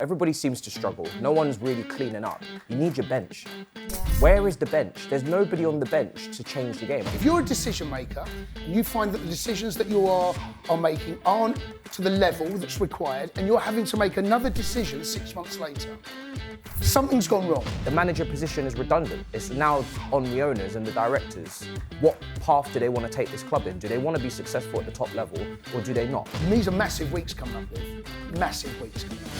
Everybody seems to struggle. No one's really cleaning up. You need your bench. Where is the bench? There's nobody on the bench to change the game. If you're a decision maker and you find that the decisions that you are making aren't to the level that's required and you're having to make another decision 6 months later, something's gone wrong. The manager position is redundant. It's now on the owners and the directors. What path do they want to take this club in? Do they want to be successful at the top level or do they not? And these are massive weeks coming up with. Massive weeks coming up.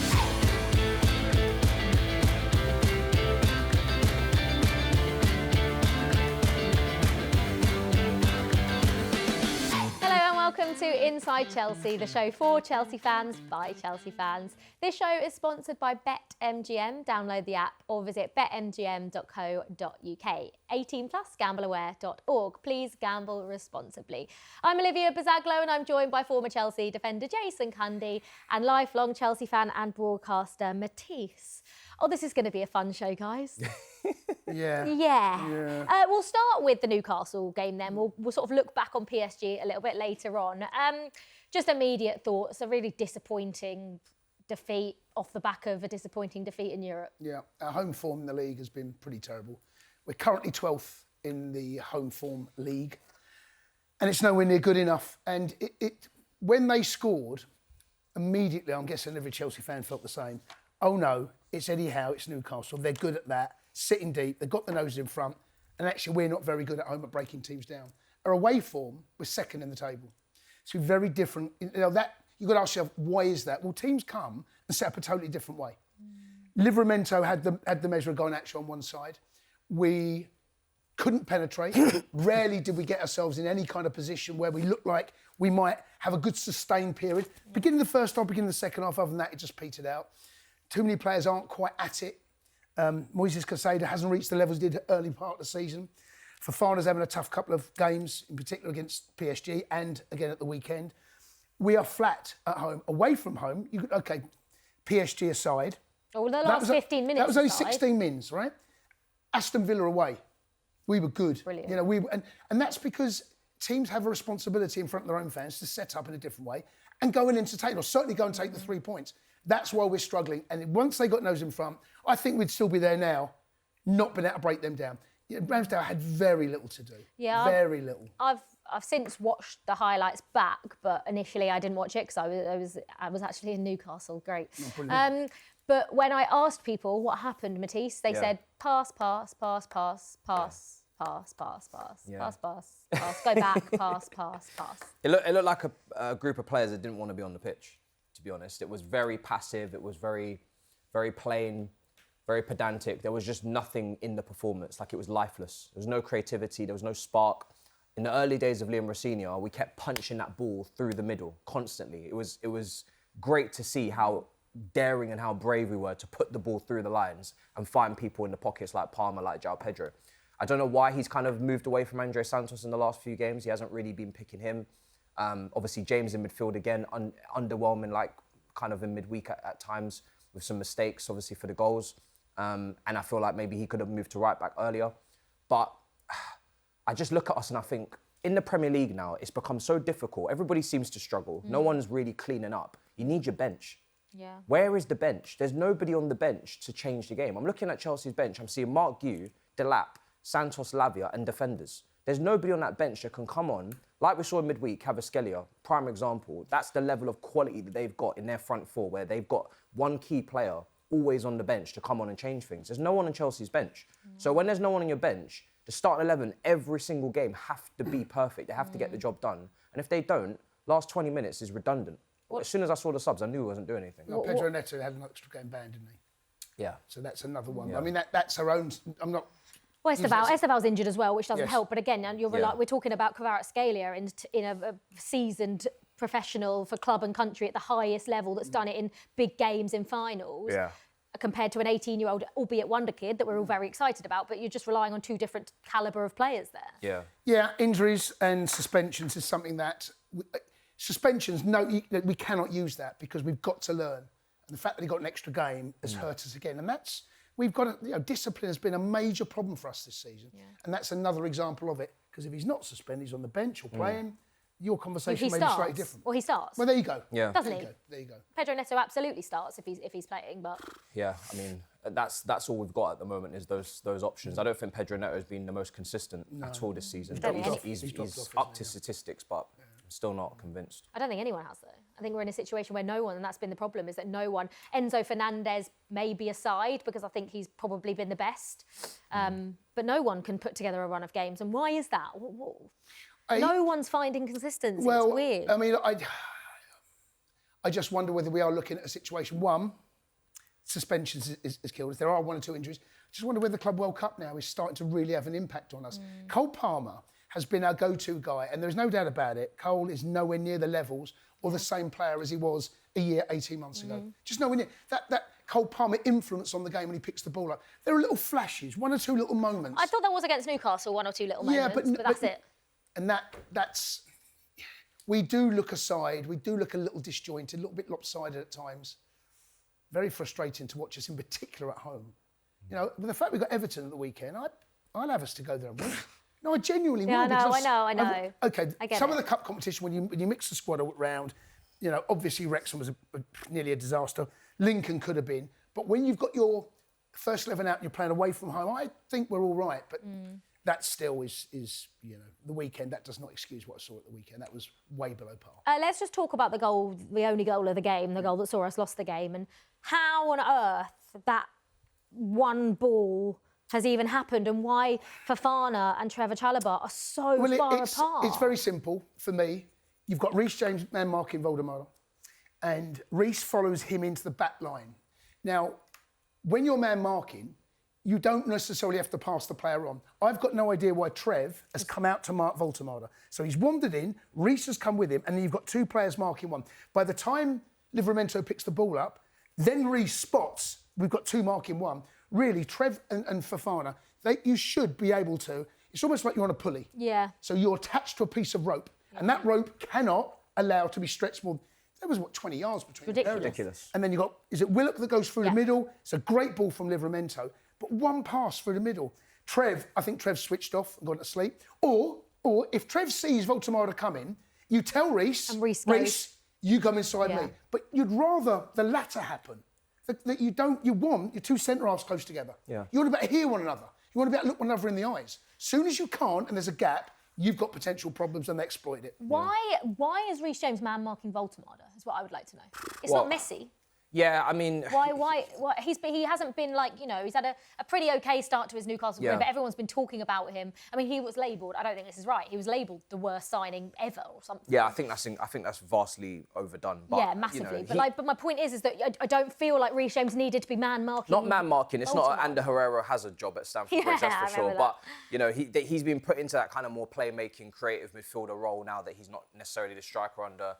Welcome to Inside Chelsea, the show for Chelsea fans by Chelsea fans. This show is sponsored by BetMGM. Download the app or visit betmgm.co.uk. 18 plus, gambleaware.org. Please gamble responsibly. I'm Olivia Buzaglo and I'm joined by former Chelsea defender Jason Cundy and lifelong Chelsea fan and broadcaster Matisse. Oh, this is going to be a fun show, guys. Yeah. We'll start with the Newcastle game then. We'll sort of look back on PSG a little bit later on. Just immediate thoughts, a really disappointing defeat off the back of a disappointing defeat in Europe. Yeah, our home form in the league has been pretty terrible. We're currently 12th in the home form league and it's nowhere near good enough. And when they scored, immediately, I'm guessing every Chelsea fan felt the same. Oh no, it's Eddie Howe, it's Newcastle. They're good at that, sitting deep, they've got the nose in front, and actually we're not very good at home at breaking teams down. Our away form was second in the table. So very different. You've got to ask yourself, why is that? Well, teams come and set up a totally different way. Livramento had the measure of Garnacho on one side. We couldn't penetrate. Rarely did we get ourselves in any kind of position where we looked like we might have a good sustained period. Beginning of the first half, beginning of the second half, other than that, it just petered out. Too many players aren't quite at it. Moises Caicedo hasn't reached the levels he did early part of the season. Fofana's having a tough couple of games, in particular against PSG and again at the weekend. We are flat at home. Away from home, PSG aside. Oh, the last 15 minutes. That was only aside. 16 minutes, right? Aston Villa away. We were good. Brilliant. You know, and that's because teams have a responsibility in front of their own fans to set up in a different way and go and entertain, or certainly go and take the 3 points. That's why we're struggling. And once they got nose in front, I think we'd still be there now, not been able to break them down. Ramsdale had very little to do. Yeah, very little. I've since watched the highlights back, but initially I didn't watch it because I was actually in Newcastle. Great. Oh, but when I asked people what happened, Matisse, they said pass, pass, pass, pass, pass. Pass, pass, pass, pass, pass, go back, pass, pass, pass. It looked like a group of players that didn't want to be on the pitch, to be honest. It was very passive, it was very, very plain, very pedantic. There was just nothing in the performance, like it was lifeless. There was no creativity, there was no spark. In the early days of Liam Rosenior, we kept punching that ball through the middle constantly. It was great to see how daring and how brave we were to put the ball through the lines and find people in the pockets like Palmer, like João Pedro. I don't know why he's kind of moved away from Andre Santos in the last few games. He hasn't really been picking him. Obviously, James in midfield again, underwhelming, like kind of in midweek at times with some mistakes, obviously, for the goals. And I feel like maybe he could have moved to right back earlier. But I just look at us and I think, in the Premier League now, it's become so difficult. Everybody seems to struggle. No one's really cleaning up. You need your bench. Yeah. Where is the bench? There's nobody on the bench to change the game. I'm looking at Chelsea's bench. I'm seeing Mark Guehi, Delap, Santos, Lavia and defenders. There's nobody on that bench that can come on, like we saw in midweek, Kvaratskhelia, prime example. That's the level of quality that they've got in their front four, where they've got one key player always on the bench to come on and change things. There's no one on Chelsea's bench. So when there's no one on your bench, the starting 11 every single game have to be perfect. They have to get the job done. And if they don't, last 20 minutes is redundant. As soon as I saw the subs, I knew he wasn't doing anything. No, Pedro Neto had an extra game banned, didn't he? Yeah. So that's another one. Yeah. I mean, that's our own. I'm not. Well, Esteval's injured as well, which doesn't Yes. help. But again, we're talking about Kvaratskhelia in a seasoned professional for club and country at the highest level that's done it in big games in finals. Yeah. Compared to an 18-year-old, albeit wonder kid, that we're all very excited about, but you're just relying on two different calibre of players there. Yeah. Yeah, injuries and suspensions is something that... suspensions, no, we cannot use that because we've got to learn. And the fact that he got an extra game has hurt us again. And that's... We've got discipline has been a major problem for us this season. Yeah. And that's another example of it. Because if he's not suspended, he's on the bench or playing, your conversation He may be starts. slightly different. Well, he starts. Well, there you go. Yeah. Doesn't There he? you go. There you go. Pedro Neto absolutely starts if he's playing, but Yeah, I mean, that's all we've got at the moment is those options. I don't think Pedro Neto has been the most consistent at all this season. He's up to statistics, but I'm still not convinced. I don't think anyone has, though. I think we're in a situation where no one, and that's been the problem, is that no one, Enzo Fernandez may be aside because I think he's probably been the best, but no one can put together a run of games. And why is that? No one's finding consistency. Well, it's weird. I mean, I just wonder whether we are looking at a situation. One, suspensions is killed. If there are 1 or 2 injuries, I just wonder whether the Club World Cup now is starting to really have an impact on us. Cole Palmer has been our go-to guy, and there's no doubt about it. Cole is nowhere near the levels or the same player as he was a year, 18 months ago. Just nowhere near. That Cole Palmer influence on the game when he picks the ball up. There are little flashes, 1 or 2 little moments. I thought that was against Newcastle, 1 or 2 little moments, but that's it. And that's... We do look aside, we do look a little disjointed, a little bit lopsided at times. Very frustrating to watch us, in particular at home. You know, with the fact we've got Everton at the weekend, I'll have us to go there and win. No, I genuinely will. I know. Okay, some it. of the cup competition, when you mix the squad around, you know, obviously Wrexham was nearly a disaster. Lincoln could have been. But when you've got your first 11 out and you're playing away from home, I think we're all right. But that still is, you know, the weekend. That does not excuse what I saw at the weekend. That was way below par. Let's just talk about the goal, the only goal of the game, the goal that saw us lost the game, and how on earth that one ball has even happened, and why Fofana and Trevor Chalobah are so far apart. It's very simple for me. You've got Reece James man marking Voldemort, and Reece follows him into the back line. Now, when you're man marking, you don't necessarily have to pass the player on. I've got no idea why Trev has come out to mark Voldemort. So he's wandered in, Reece has come with him, and then you've got 2 players marking one. By the time Livramento picks the ball up, then Reece spots, we've got 2 marking one. Really, Trev and Fofana, you should be able to, it's almost like you're on a pulley. Yeah. So you're attached to a piece of rope, and that rope cannot allow to be stretched more. There was, 20 yards between the Ridiculous. And then you've got, is it Willock that goes through the middle? It's a great ball from Livramento, but one pass through the middle. I think Trev switched off and gone to sleep. Or if Trev sees Voldemort coming, you tell Reece, and Reece, you come inside me. But you'd rather the latter happen. That you want your 2 centre-halves close together. Yeah. You want to be able to hear one another. You want to be able to look one another in the eyes. Soon as you can't and there's a gap, you've got potential problems and they exploit it. Why is Reece James man marking Voldemort? Is what I would like to know. It's not Messi. Yeah, I mean... Why he hasn't been like, you know, he's had a pretty okay start to his Newcastle career, but everyone's been talking about him. I mean, he was labelled, I don't think this is right, he was labelled the worst signing ever or something. Yeah, I think that's vastly overdone. But, yeah, massively. You know, but my point is that I don't feel like Reece James needed to be man marking. Not man marking. It's not Ander Herrera has a job at Stamford Bridge, that's for sure. But you know, he's been put into that kind of more playmaking, creative midfielder role now that he's not necessarily the striker under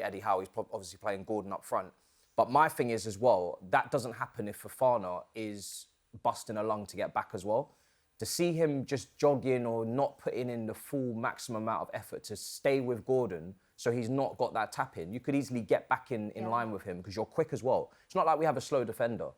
Eddie Howe. He's obviously playing Gordon up front. But my thing is as well, that doesn't happen if Fofana is busting a lung to get back as well. To see him just jogging or not putting in the full maximum amount of effort to stay with Gordon, so he's not got that tap in, you could easily get back in line with him because you're quick as well. It's not like we have a slow defender.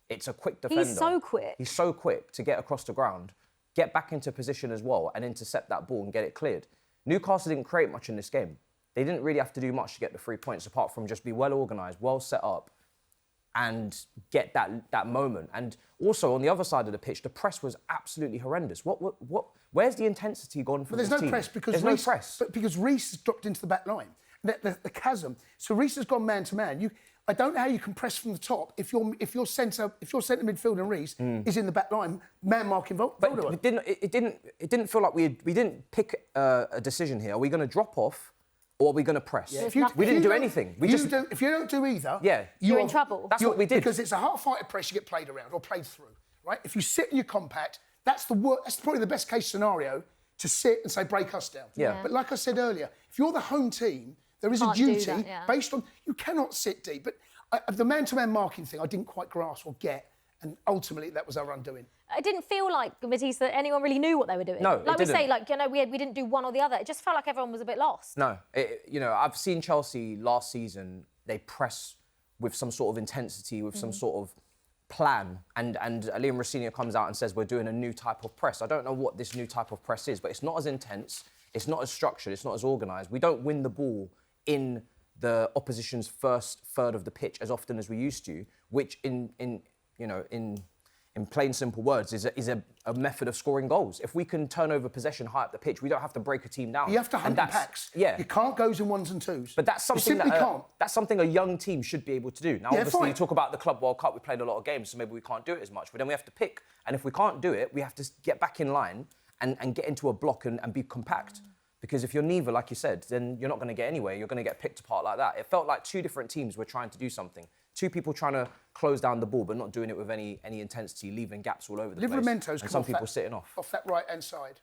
It's a quick defender. He's so quick. He's so quick to get across the ground, get back into position as well and intercept that ball and get it cleared. Newcastle didn't create much in this game. They didn't really have to do much to get the 3 points apart from just be well organised, well set up and get that moment. And also on the other side of the pitch, the press was absolutely horrendous. Where's the intensity gone for this team? There's no press because Reece has dropped into the back line. The chasm. So Reece has gone man to man. I don't know how you can press from the top if your centre midfielder and Reece is in the back line, man marking Voldemort. But it didn't feel like we didn't pick a decision here. Are we going to drop off? Or are we going to press? Yeah, we didn't do anything. If you don't do either, you're in trouble. That's what we did. Because it's a half-hearted press you get played around or played through, right? If you sit and you're compact, that's probably the best case scenario to sit and say, break us down. Yeah. But like I said earlier, if you're the home team, there is a duty based on, you cannot sit deep. But the man-to-man marking thing, I didn't quite grasp or get. And ultimately, that was our undoing. It didn't feel like, Matisse, that anyone really knew what they were doing. No, like we say, like, you know, we didn't do one or the other. It just felt like everyone was a bit lost. No, you know, I've seen Chelsea last season. They press with some sort of intensity, with some sort of plan, and Liam Rosenior comes out and says we're doing a new type of press. I don't know what this new type of press is, but it's not as intense. It's not as structured. It's not as organised. We don't win the ball in the opposition's first third of the pitch as often as we used to, which in plain simple words is a method of scoring goals. If we can turn over possession high up the pitch, we don't have to break a team down. You have to hunt in packs. Yeah. You can't go in ones and twos. But that's something that's something a young team should be able to do. Now, obviously, you talk about the Club World Cup, we played a lot of games, so maybe we can't do it as much. But then we have to pick. And if we can't do it, we have to get back in line and get into a block and be compact. Because if you're neither, like you said, then you're not going to get anywhere. You're going to get picked apart like that. It felt like two different teams were trying to do something. Two people trying to close down the ball, but not doing it with any intensity, leaving gaps all over the place. Livramento's and some people sitting off that right-hand side,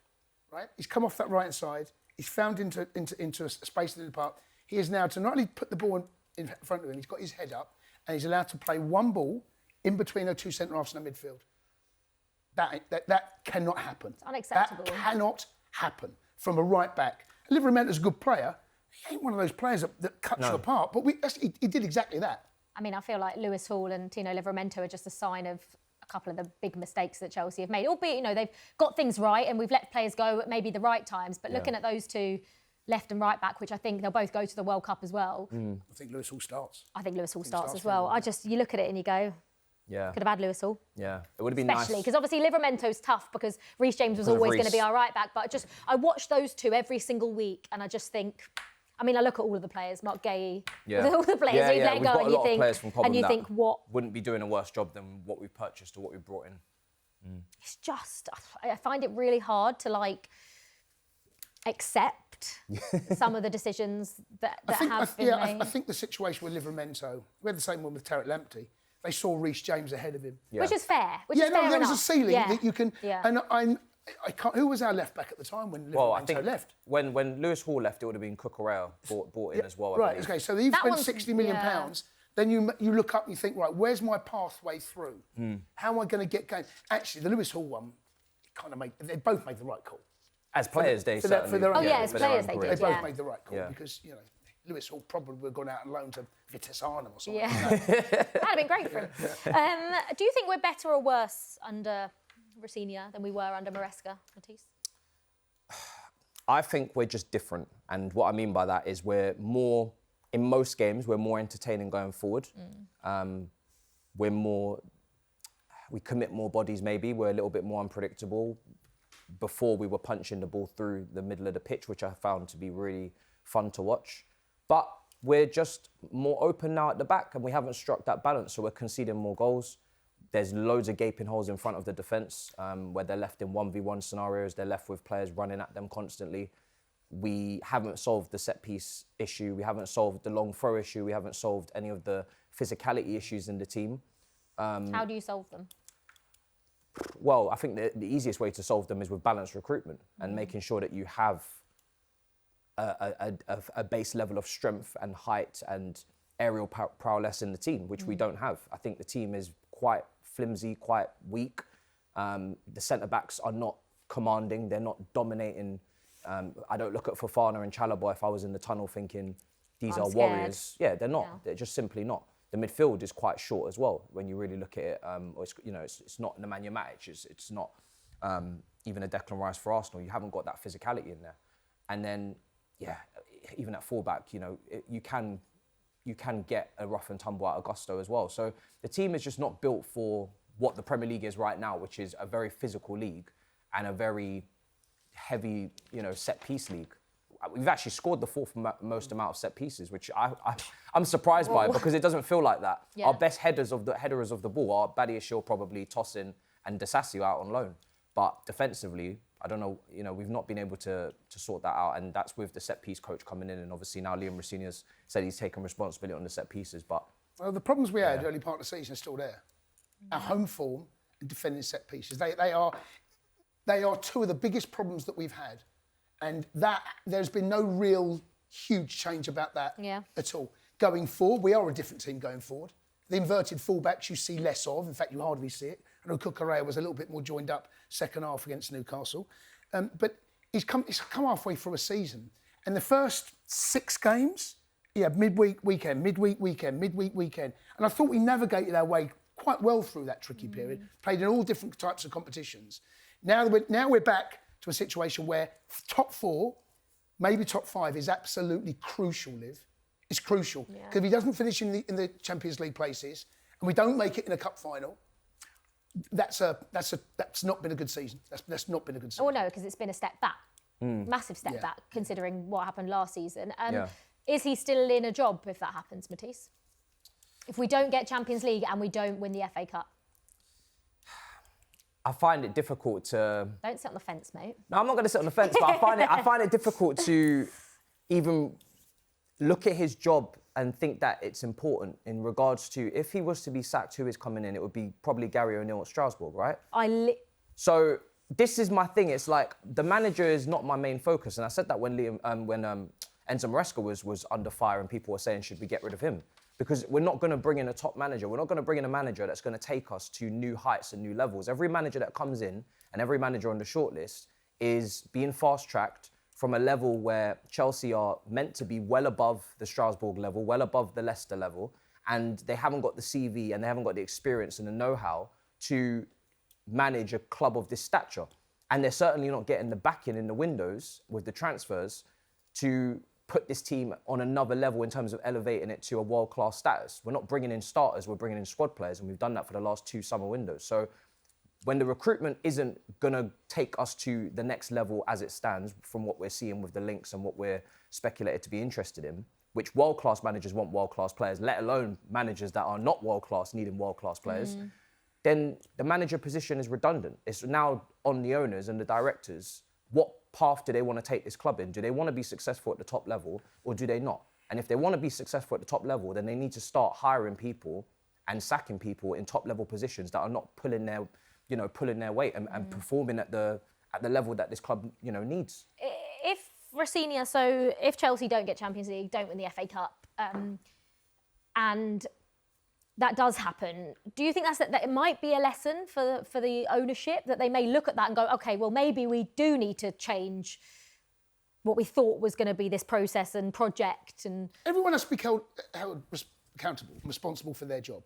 right? He's come off that right-hand side. He's found into a space in the park. He is now to not only put the ball in front of him, he's got his head up, and he's allowed to play one ball in between our two centre-halves in the midfield. That cannot happen. It's unacceptable. That cannot happen from a right-back. Livramento's a good player. He ain't one of those players that cuts you apart, but he did exactly that. I mean, I feel like Lewis Hall and Tino Livramento are just a sign of a couple of the big mistakes that Chelsea have made. Albeit, they've got things right and we've let players go at maybe the right times. But looking at those two, left and right back, which I think they'll both go to the World Cup as well. I think Lewis Hall starts. I think Lewis Hall starts as well. You look at it and you go, could have had Lewis Hall. Yeah, it would have been nice. Especially because obviously Livramento's tough because Reece James was always going to be our right back. But I watch those two every single week and I just think, I look at all of the players, Mark Gay, all the players we've let go, and you think, what wouldn't be doing a worse job than what we've purchased or what we've brought in. It's just, I find it really hard to accept some of the decisions that have been made. I think the situation with Livramento, we had the same one with Tarek Lamptey. They saw Reece James ahead of him, which is fair. There was a ceiling that you can. And I can't. Who was our left back at the time when Livramento left? When Lewis Hall left, it would have been Cucurella brought in as well. Right. Okay. So they've spent £60 million. Then you look up and you think, right, where's my pathway through? How am I going to get going? Actually, the Lewis Hall one, they both made the right call. As players, as players they did. They both made the right call because Lewis Hall probably would have gone out on loan to Vitesse Arnhem or something. Yeah, that'd have been great for him. Do you think we're better or worse under Rosenior than we were under Maresca, Matisse? I think we're just different. And what I mean by that is in most games, we're more entertaining going forward. We commit more bodies maybe. We're a little bit more unpredictable. Before we were punching the ball through the middle of the pitch, which I found to be really fun to watch. But we're just more open now at the back and we haven't struck that balance. So we're conceding more goals. There's loads of gaping holes in front of the defence where they're left in 1v1 scenarios. They're left with players running at them constantly. We haven't solved the set-piece issue. We haven't solved the long throw issue. We haven't solved any of the physicality issues in the team. How do you solve them? Well, I think the easiest way to solve them is with balanced recruitment and making sure that you have a base level of strength and height and aerial prowess in the team, which we don't have. I think the team is quite flimsy, quite weak. The centre-backs are not commanding. They're not dominating. I don't look at Fofana and Chalobah if I was in the tunnel thinking these are warriors. Yeah, they're not. Yeah. They're just simply not. The midfield is quite short as well when you really look at it. It's not Nemanja Matic. It's not even a Declan Rice for Arsenal. You haven't got that physicality in there. And then, even at fullback, you can get a rough and tumble out of Gusto as well. So the team is just not built for what the Premier League is right now, which is a very physical league and a very heavy, set-piece league. We've actually scored the fourth most amount of set pieces, which I'm surprised by because it doesn't feel like that. Yeah. Our best headers of the ball are Badiashile, probably Tosin, and Disasio out on loan. But defensively, I don't know. We've not been able to sort that out, and that's with the set piece coach coming in, and obviously now Liam Rosenior's said he's taken responsibility on the set pieces. But the problems we had early part of the season are still there. Our home form and defending set pieces, they are two of the biggest problems that we've had. And that there's been no real huge change about that at all. Going forward, we are a different team going forward. The inverted fullbacks you see less of. In fact, you hardly see it. I know Cucurella was a little bit more joined up second half against Newcastle. But he's come halfway through a season. And the first 6 games, midweek weekend. And I thought we navigated our way quite well through that tricky period, played in all different types of competitions. Now we're back to a situation where top 4 maybe top 5 is absolutely crucial, Liv. It's crucial. Because if he doesn't finish in the Champions League places and we don't make it in a cup final, that's not been a good season. That's not been a good season. Oh, no, because it's been a step back. Massive step back, considering what happened last season. Is he still in a job if that happens, Matisse? If we don't get Champions League and we don't win the FA Cup? I find it difficult to... Don't sit on the fence, mate. No, I'm not going to sit on the fence, but I find it difficult to even look at his job and think that it's important in regards to if he was to be sacked, who is coming in? It would be probably Gary O'Neill at Strasbourg, right? So this is my thing. It's like the manager is not my main focus, and I said that when Enzo Maresca was under fire and people were saying, should we get rid of him? Because we're not going to bring in a top manager. We're not going to bring in a manager that's going to take us to new heights and new levels. Every manager that comes in and every manager on the shortlist is being fast-tracked from a level where Chelsea are meant to be well above the Strasbourg level, well above the Leicester level, and they haven't got the CV and they haven't got the experience and the know-how to manage a club of this stature. And they're certainly not getting the backing in the windows with the transfers to put this team on another level in terms of elevating it to a world-class status. We're not bringing in starters, we're bringing in squad players, and we've done that for the last 2 summer windows. So when the recruitment isn't going to take us to the next level as it stands, from what we're seeing with the links and what we're speculated to be interested in, which world-class managers want world-class players, let alone managers that are not world-class needing world-class players, then the manager position is redundant. It's now on the owners and the directors. What path do they want to take this club in? Do they want to be successful at the top level or do they not? And if they want to be successful at the top level, then they need to start hiring people and sacking people in top level positions that are not pulling their weight and performing at the level that this club, needs. If Rosenior, so if Chelsea don't get Champions League, don't win the FA Cup, and that does happen, do you think that it might be a lesson for the ownership, that they may look at that and go, okay, well, maybe we do need to change what we thought was going to be this process and project? And everyone has to be held accountable, responsible for their job.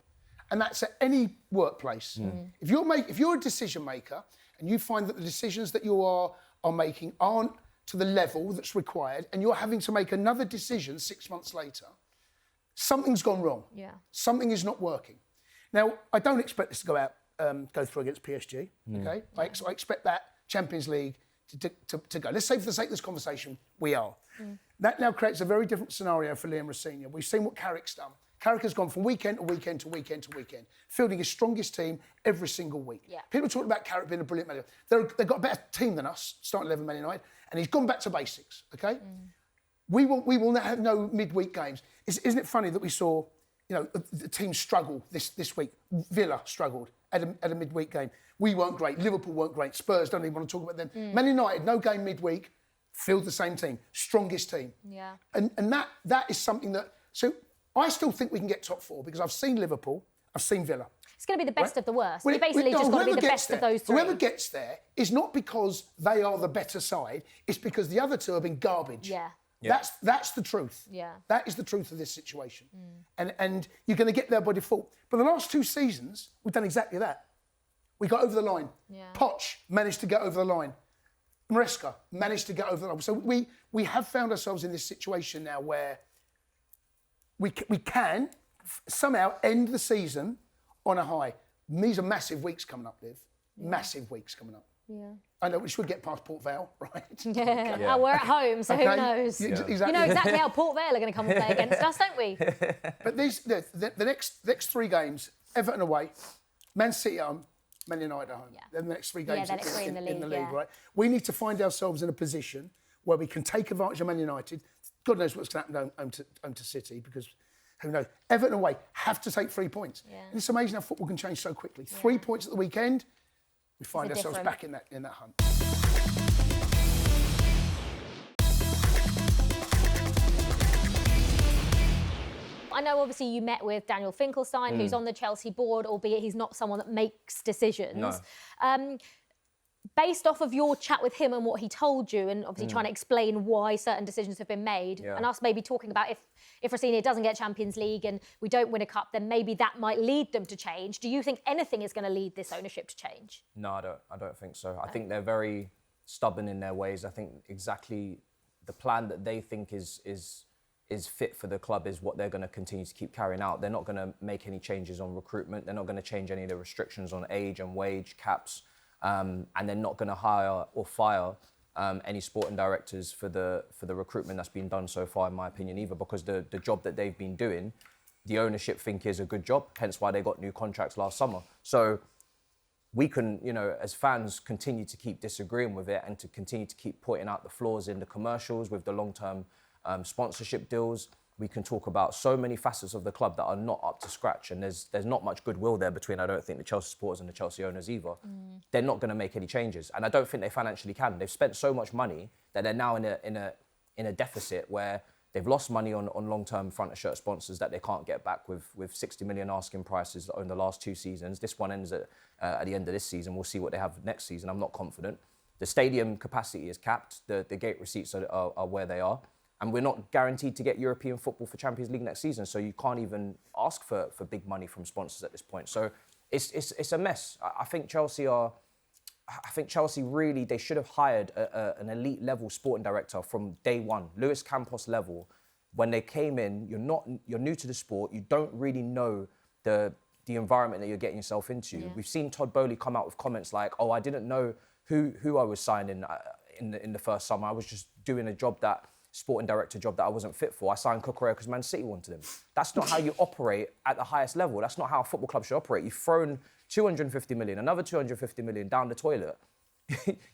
And that's at any workplace. If you're a decision maker and you find that the decisions that you are making aren't to the level that's required and you're having to make another decision 6 months later, something's gone wrong. Yeah. Something is not working. Now, I don't expect this to go through against PSG, okay? I expect that Champions League to go. Let's say for the sake of this conversation, we are. That now creates a very different scenario for Liam Rosenior. We've seen what Carrick's done. Carrick has gone from weekend to weekend to weekend to weekend, fielding his strongest team every single week. Yeah. People talk about Carrick being a brilliant manager. They've got a better team than us, starting 11 Man United, and he's gone back to basics, okay? We will now have no midweek games. Isn't it funny that we saw, the team struggle this week? Villa struggled at a midweek game. We weren't great. Liverpool weren't great. Spurs, don't even want to talk about them. Man United, no game midweek, field the same team, strongest team. Yeah. And that is something that. So I still think we can get top 4 because I've seen Liverpool, I've seen Villa. It's going to be the best of the worst. Well, basically just got to be the best of those 3. Whoever gets there is not because they are the better side. It's because the other 2 have been garbage. Yeah. Yeah. That's the truth. Yeah. That is the truth of this situation. And you're going to get there by default. But the last 2 seasons, we've done exactly that. We got over the line. Yeah. Poch managed to get over the line. Maresca managed to get over the line. So we have found ourselves in this situation now where we can somehow end the season on a high. These are massive weeks coming up, Liv. Yeah. Massive weeks coming up. Yeah. I know we should get past Port Vale, right? Yeah. We're at home, so who knows? Yeah. Exactly. You know exactly how Port Vale are going to come and play against us, don't we? But the next 3 games, Everton away, Man City at home, Man United at home. Yeah. Then the next 3 games in the league, right? We need to find ourselves in a position where we can take advantage of Man United. God knows what's going to happen home to City, because who knows? Everton away have to take 3 points. Yeah. And it's amazing how football can change so quickly. 3 points at the weekend, we find ourselves back in that hunt. I know obviously you met with Daniel Finkelstein, who's on the Chelsea board, albeit he's not someone that makes decisions. No. Based off of your chat with him and what he told you, and obviously trying to explain why certain decisions have been made, and us maybe talking about if Rosenior doesn't get Champions League and we don't win a cup, then maybe that might lead them to change. Do you think anything is going to lead this ownership to change? No, I don't think so. I think they're very stubborn in their ways. I think exactly the plan that they think is fit for the club is what they're going to continue to keep carrying out. They're not going to make any changes on recruitment. They're not going to change any of the restrictions on age and wage caps. And they're not going to hire or fire any sporting directors for the recruitment that's been done so far, in my opinion, either, because the job that they've been doing, the ownership think is a good job, hence why they got new contracts last summer. So we can, as fans, continue to keep disagreeing with it and to continue to keep pointing out the flaws in the commercials with the long-term sponsorship deals. We can talk about so many facets of the club that are not up to scratch, and there's not much goodwill there between, I don't think, the Chelsea supporters and the Chelsea owners either. They're not going to make any changes, and I don't think they financially can. They've spent so much money that they're now in a deficit where they've lost money on long-term front of shirt sponsors that they can't get back with 60 million asking prices in the last 2 seasons. This one ends at the end of this season. We'll see what they have next season. I'm not confident. The stadium capacity is capped. The gate receipts are where they are. And we're not guaranteed to get European football for Champions League next season, so you can't even ask for big money from sponsors at this point. So it's a mess. I think Chelsea really, they should have hired an elite level sporting director from day one, Luis Campos level. When they came in, you're new to the sport, you don't really know the environment that you're getting yourself into. Yeah. We've seen Todd Bowley come out with comments like, "Oh, I didn't know who I was signing in the first summer. I was just doing a sporting director job that I wasn't fit for. I signed Cucurella because Man City wanted him." That's not how you operate at the highest level. That's not how a football club should operate. You've thrown 250 million, another 250 million down the toilet.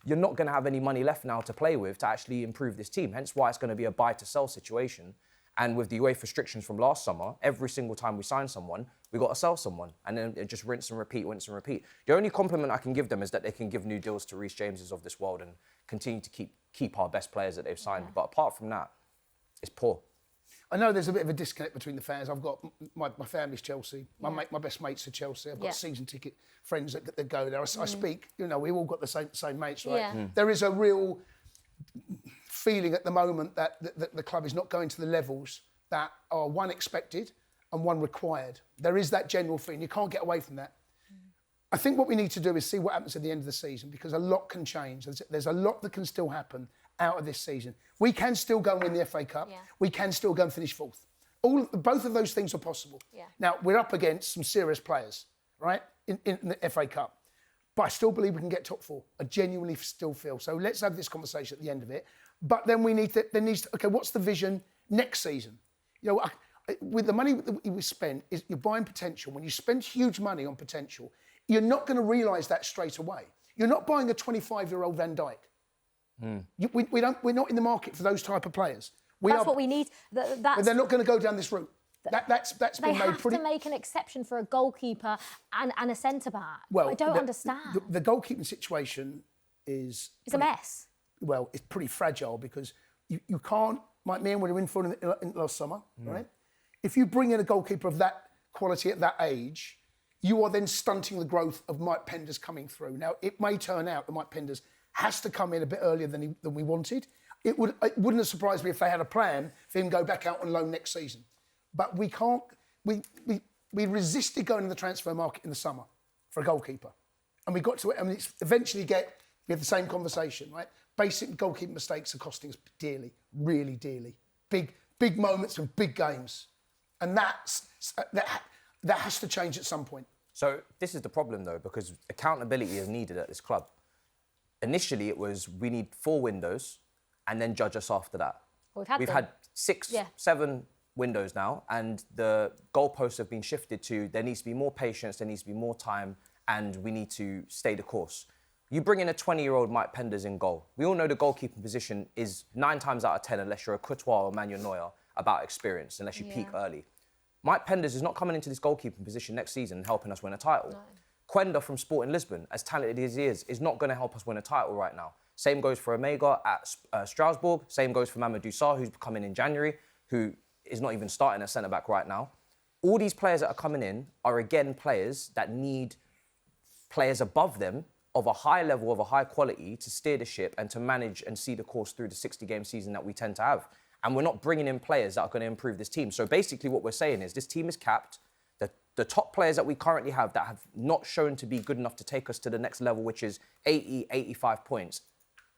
You're not going to have any money left now to play with to actually improve this team. Hence why it's going to be a buy to sell situation. And with the UEFA restrictions from last summer, every single time we sign someone, we got to sell someone. And then it just rinse and repeat, rinse and repeat. The only compliment I can give them is that they can give new deals to Reece Jameses of this world and continue to keep our best players that they've signed. Yeah. But apart from that, it's poor. I know there's a bit of a disconnect between the fans. I've got my family's Chelsea. My best mates are Chelsea. I've got season ticket friends that go there. I speak, we've all got the same mates, right? Yeah. There is a real feeling at the moment that the club is not going to the levels that are one expected and one required. There is that general feeling. You can't get away from that. I think what we need to do is see what happens at the end of the season, because a lot can change. There's a lot that can still happen out of this season. We can still go and win the FA Cup. Yeah. We can still go and finish 4th. Both of those things are possible. Yeah. Now, we're up against some serious players, right, in the FA Cup. But I still believe we can get top 4. I genuinely still feel. So let's have this conversation at the end of it. But then okay, what's the vision next season? With the money that we spend, you're buying potential. When you spend huge money on potential, you're not going to realise that straight away. You're not buying a 25-year-old Van Dijk. We're not in the market for those type of players. That's what we need. But they're not going to go down this route. That's been made pretty... They have to make an exception for a goalkeeper and a centre-back. Well, I don't understand. The goalkeeping situation is... It's a mess. Well, it's pretty fragile because you can't... Like me and we were in for in last summer, right? If you bring in a goalkeeper of that quality at that age, you are then stunting the growth of Mike Penders coming through. Now, it may turn out that Mike Penders has to come in a bit earlier than we wanted. It wouldn't have surprised me if they had a plan for him to go back out on loan next season. But we can't... We resisted going to the transfer market in the summer for a goalkeeper. And we got to it, and we have the same conversation, right? Basic goalkeeping mistakes are costing us dearly, really dearly. Big moments of big games. And that has to change at some point. So this is the problem, though, because accountability is needed at this club. Initially, it was we need 4 windows and then judge us after that. We've had 6, 7 windows now, and the goalposts have been shifted to there needs to be more patience, there needs to be more time, and we need to stay the course. You bring in a 20-year-old Mike Penders in goal. We all know the goalkeeping position is 9 times out of 10, unless you're a Courtois or Manuel Neuer, about experience, unless you peak early. Mike Penders is not coming into this goalkeeping position next season and helping us win a title. No. Quenda from Sporting Lisbon, as talented as he is not going to help us win a title right now. Same goes for Omega at Strasbourg. Same goes for Mamadou Sarr, who's coming in January, who is not even starting at centre-back right now. All these players that are coming in are, again, players that need players above them of a high level, of a high quality, to steer the ship and to manage and see the course through the 60-game season that we tend to have. And we're not bringing in players that are going to improve this team. So basically what we're saying is this team is capped. The top players that we currently have that have not shown to be good enough to take us to the next level, which is 80, 85 points,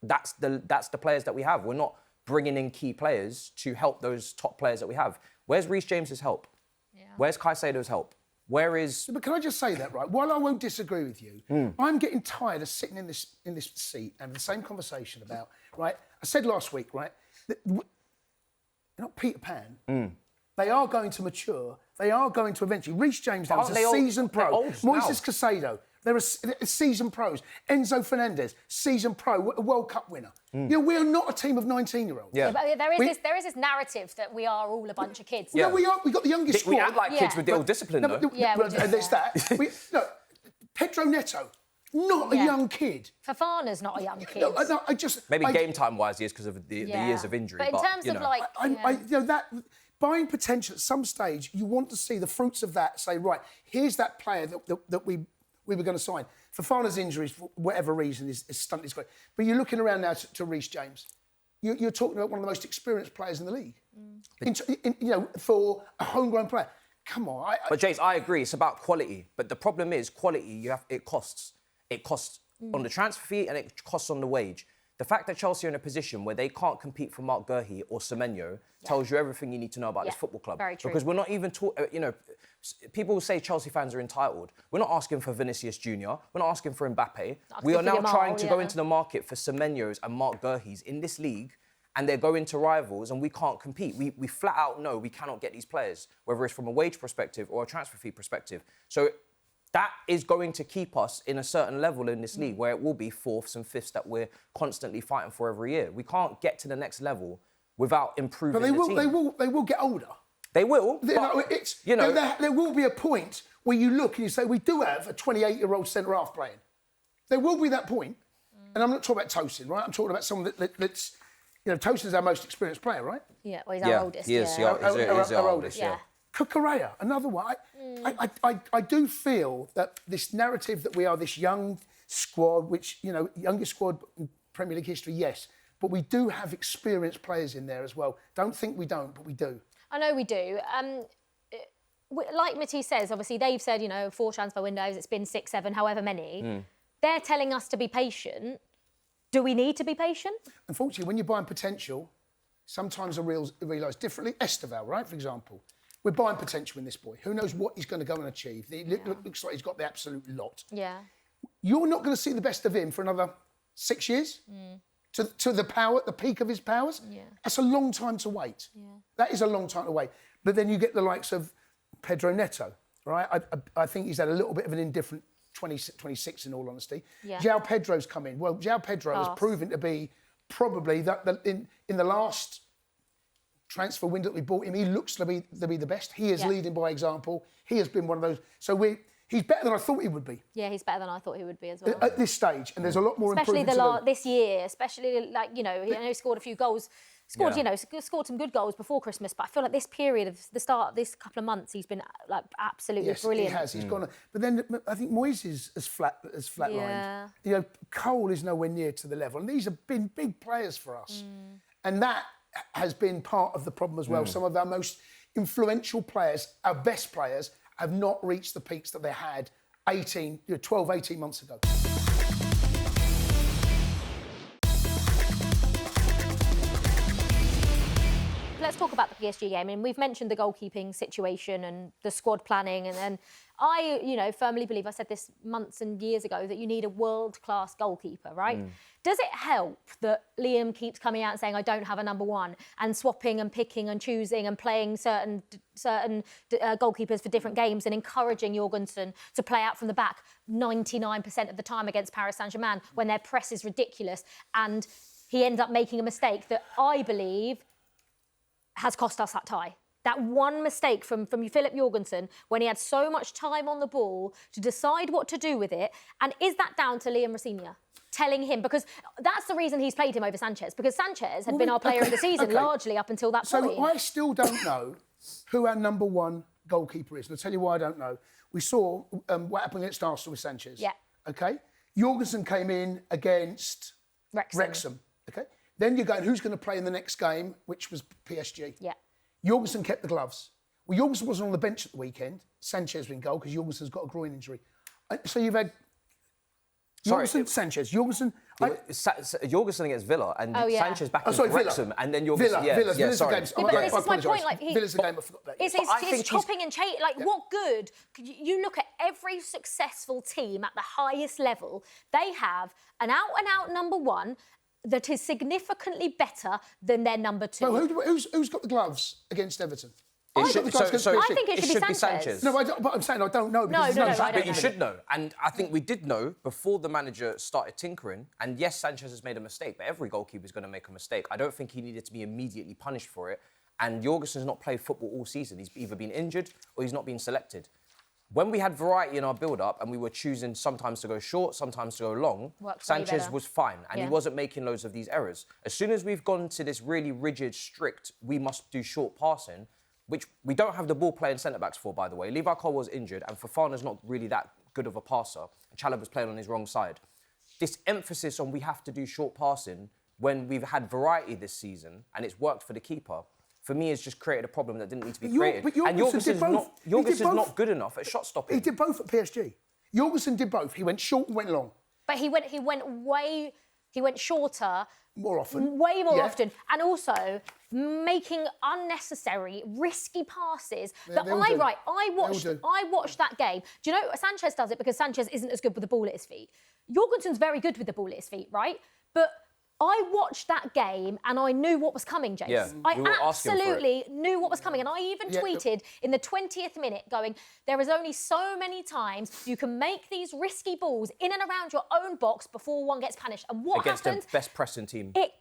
that's the players that we have. We're not bringing in key players to help those top players that we have. Where's Reece James's help? Yeah. Where's Caicedo's help? Where is... But can I just say that, right? While I won't disagree with you, I'm getting tired of sitting in this seat and the same conversation about, right? I said last week, right? That they're not Peter Pan. They are going to mature. They are going to eventually. Reece James now is a seasoned pro. Moises Caicedo, they're a seasoned pros. Enzo Fernandez, seasoned pro, a World Cup winner. You know, we are not a team of 19-year-olds. Yeah, but there is this narrative that we are all a bunch of kids. No, we are. We've got the youngest squad. We act like kids with ill discipline, though. There's that. Pedro Neto, not a young kid. Fofana's not a young kid. No, I just... Maybe game time-wise, he is because of the years of injury. But in terms of, like... that... Buying potential at some stage, you want to see the fruits of that. Say, right, here's that player that we were going to sign. Fofana's injuries, for whatever reason, is stunted his growth. But you're looking around now to Reece James. You're talking about one of the most experienced players in the league. For a homegrown player. Come on. But James, I agree. It's about quality. But the problem is quality. It costs. It costs on the transfer fee and it costs on the wage. The fact that Chelsea are in a position where they can't compete for Marc Guéhi or Semenyo tells you everything you need to know about this football club. Very true. Because we're not even people say Chelsea fans are entitled. We're not asking for Vinicius Junior. We're not asking for Mbappe. We are now trying to go into the market for Semenyos and Marc Guéhis in this league, and they're going to rivals, and we can't compete. We flat out know we cannot get these players, whether it's from a wage perspective or a transfer fee perspective. So that is going to keep us in a certain level in this league where it will be fourths and fifths that we're constantly fighting for every year. We can't get to the next level without improving the team. They will get older. They will. There will be a point where you look and you say, we do have a 28-year-old centre-half playing. There will be that point. And I'm not talking about Tosin, right? I'm talking about someone that's... Tosin's our most experienced player, right? Yeah, well, he's our oldest. He is. He's our oldest, yeah. Cucurella, another one. I do feel that this narrative that we are this young squad, which, youngest squad in Premier League history, yes, but we do have experienced players in there as well. Don't think we don't, but we do. I know we do. Like Matisse says, obviously they've said, 4 transfer windows, it's been 6, 7, however many. They're telling us to be patient. Do we need to be patient? Unfortunately, when you're buying potential, sometimes I realise differently. Esteval, right, for example. We're buying potential in this boy. Who knows what he's going to go and achieve? It looks like he's got the absolute lot. Yeah. You're not going to see the best of him for another 6 years? To the peak of his powers? Yeah. That's a long time to wait. Yeah. That is a long time to wait. But then you get the likes of Pedro Neto, right? I think he's had a little bit of an indifferent 26 in all honesty. Yeah. João Pedro's come in. Well, João Pedro has proven to be probably in the last transfer window that we bought him, he looks to be the best. He is leading by example. He has been one of those. So he's better than I thought he would be. Yeah, he's better than I thought he would be as well. At this stage, and there's a lot more improvement. Especially this year, especially he scored a few goals. Scored some good goals before Christmas, but I feel like this period of the start, this couple of months, he's been absolutely brilliant. Yes, he has. He's gone. But then I think Moises has flatlined. Yeah. Cole is nowhere near to the level, and these have been big players for us, and that has been part of the problem as well. Some of our most influential players, our best players, have not reached the peaks that they had 12, 18 months ago. Let's talk about the PSG game. And we've mentioned the goalkeeping situation and the squad planning. And I, firmly believe, I said this months and years ago, that you need a world-class goalkeeper, right? Does it help that Liam keeps coming out and saying, I don't have a number one, and swapping and picking and choosing and playing certain goalkeepers for different games and encouraging Jorgensen to play out from the back 99% of the time against Paris Saint-Germain when their press is ridiculous, and he ends up making a mistake that I believe has cost us that tie. That one mistake from Filip Jorgensen when he had so much time on the ball to decide what to do with it. And is that down to Liam Rosenior telling him? Because that's the reason he's played him over Sanchez, because Sanchez had been our player of the season largely up until that point. So I still don't know who our number one goalkeeper is. And I'll tell you why I don't know. We saw what happened against Arsenal with Sanchez. Yeah. OK? Jorgensen came in against Wrexham. OK? Then you're going, who's going to play in the next game, which was PSG? Yeah. Jorgensen kept the gloves. Well, Jorgensen wasn't on the bench at the weekend. Sanchez was in goal because Jorgensen's got a groin injury. So you've had Jorgensen, Sanchez. Jorgensen, Jorgensen against Villa and Sanchez back against Villa. Wrexham, and then Jorgensen. Villa's the game. But this is my point. Like, Villa's the game. I forgot that. It's chopping and changing. Like, what good? You look at every successful team at the highest level. They have an out-and-out number one that is significantly better than their number two. Well, who's got the gloves against Everton? I think it should be Sanchez. No, but I'm saying I don't know. But you should know. And I think we did know before the manager started tinkering. And yes, Sanchez has made a mistake, but every goalkeeper is going to make a mistake. I don't think he needed to be immediately punished for it. And Jorgensen's not played football all season. He's either been injured or he's not been selected. When we had variety in our build-up and we were choosing sometimes to go short, sometimes to go long, Sanchez was fine and he wasn't making loads of these errors. As soon as we've gone to this really rigid, strict, we must do short passing, which we don't have the ball-playing centre-backs for, by the way. Levi Cole was injured and Fofana's not really that good of a passer. Chalobah's playing on his wrong side. This emphasis on we have to do short passing when we've had variety this season and it's worked for the keeper, for me, it's just created a problem that didn't need to be created. And Jorgensen's not good enough at shot stopping. He did both at PSG. Jorgensen did both. He went short and went long. But he went shorter more often. Way more often. And also making unnecessary, risky passes that I watched that game. Do you know Sanchez does it because Sanchez isn't as good with the ball at his feet. Jorgensen's very good with the ball at his feet, right? But I watched that game and I knew what was coming, Jason. Yeah, I absolutely knew what was coming. And I even tweeted in the 20th minute going, there is only so many times you can make these risky balls in and around your own box before one gets punished. And what happened? Against the best pressing team. It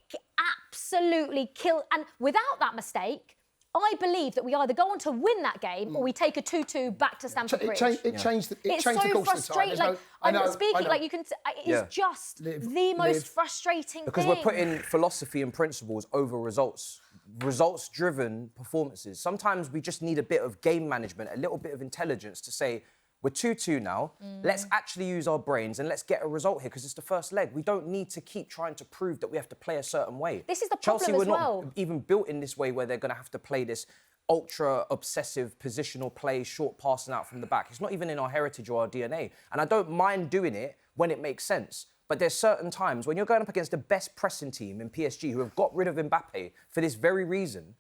absolutely killed. And without that mistake, I believe that we either go on to win that game or we take a 2-2 back to Stamford Bridge. It changed the it's course so of the time. frustrating. Like, I'm speaking, like you can. It's just the most frustrating because thing. We're putting philosophy and principles over results. Results-driven performances. Sometimes we just need a bit of game management, a little bit of intelligence to say, we're 2-2 now. Let's actually use our brains and let's get a result here because it's the first leg. We don't need to keep trying to prove that we have to play a certain way. This is the problem Chelsea as well. Not even built in this way where they're going to have to play this ultra-obsessive positional play, short passing out from the back. It's not even in our heritage or our DNA. And I don't mind doing it when it makes sense. But there's certain times when you're going up against the best pressing team in PSG who have got rid of Mbappe for this very reason.